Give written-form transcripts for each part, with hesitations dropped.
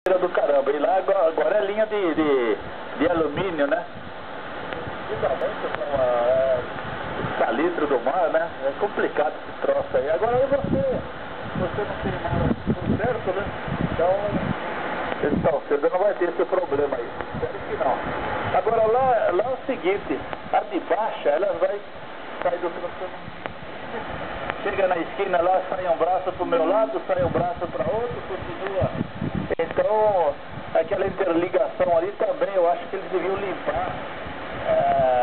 do caramba. E lá agora é linha de alumínio, né? Principalmente com salitro do mar, né? É complicado esse troço aí. Agora aí você não tem nada por certo, né? Então, você não vai ter esse problema aí. Espero que não. Agora lá é o seguinte, a de baixa, ela vai sair do troço. Chega na esquina lá, sai um braço pro meu lado, sai um braço para outro, continua. Então, aquela interligação ali também, eu acho que eles deviam limpar,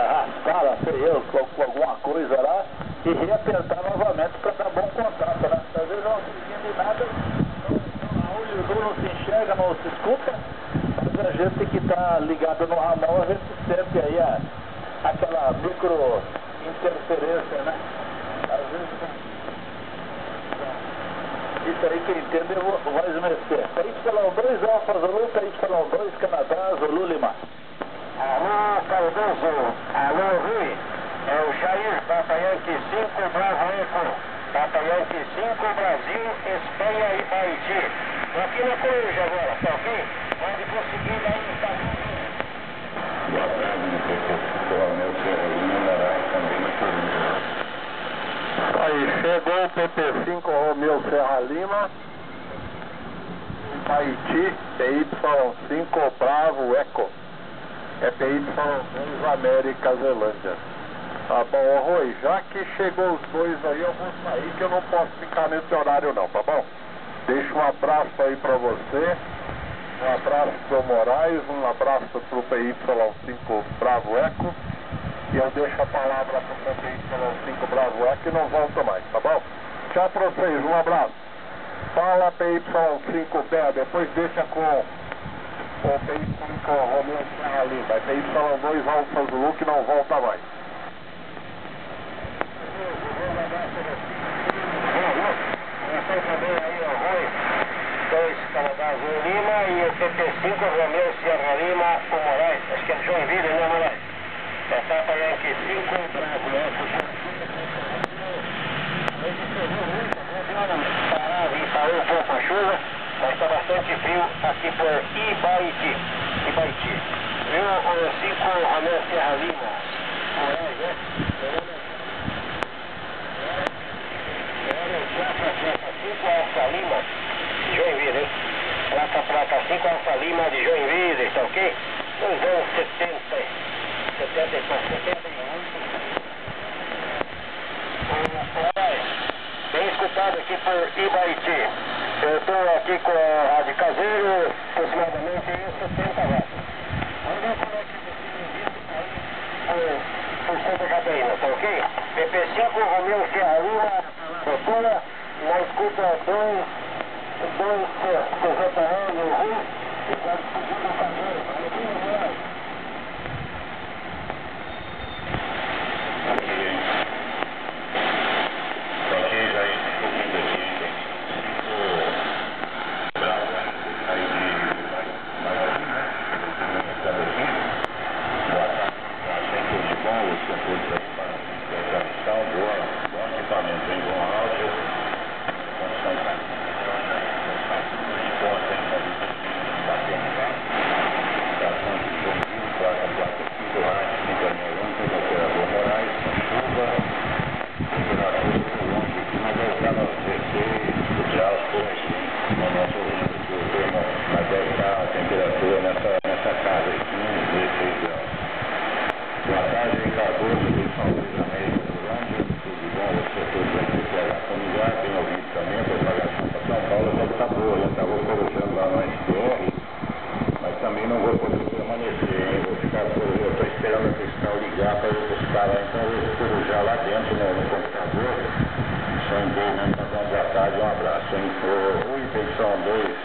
raspar, sei eu, com alguma coisa lá e reapertar novamente para dar bom contato, né? Às vezes não se entende nada, a olho nu não se enxerga, não se escuta, mas a gente que está ligado no ramal, a gente sente aí aquela micro interferência, né? Às vezes isso aí que eu entendo eu vou esmerecer. PY2 Alfa Zulu, PY2 Canadá, Zulu Lima. Alô, Cardoso. Alô, Rui. É o Jair, Papa Yankee 5, Bravo Eco. Papa Yankee 5, Brasil, Espanha e Haiti. Tô aqui na Coruja agora, tá ok? Pode conseguir aí no Instagram. Boa tarde, no PP5, Romeu Serra Lima, também na Coruja. Aí, chegou o PP5 Romeu Serra Lima, Haiti, PY5 Bravo Eco, é PY2 América Zelândia. Tá bom, Rui, já que chegou os dois aí, eu vou sair que eu não posso ficar nesse horário não, tá bom? Deixa um abraço aí pra você, um abraço pro Moraes, um abraço pro PY5 Bravo Eco. E eu deixo a palavra para o PY5 Bravo Eco e não volto mais, tá bom? Tchau pra vocês, um abraço. Fala PY5B, depois deixa com o PY5 Romeu Serra Lima, é PY2 Alfa Zulu que não volta mais. Também aí o Rui, 2 Canadá Zulu Lima e o PP5 Romeu Serra Lima, o Moraes, acho que é Joinville, né, Moraes? Papa Yankee 5, Bravo Eco. Parou um pouco a chuva, mas está bastante frio aqui por Ibaiti. Viu o 5 Romeu Serra Lima? Moraes, né? Placa 5 Alfa Lima, Joinville, hein? Placa 5 Alfa Lima de Joinville, tá ok? Nos anos 71. Bem escutado aqui por Ibaiti. Eu estou aqui com a Rádio Caseiro, aproximadamente 70 watts. Vamos ver como é que você aí por Santa Catarina, tá ok? PP5 Romeu Serra Lima, doutora, na escuta 2 CZL Rui, e vai seguindo o Caseiro. Então eu vou corujar lá dentro no computador. Só em boa, né? Boa tarde, um abraço. Oi, PY2.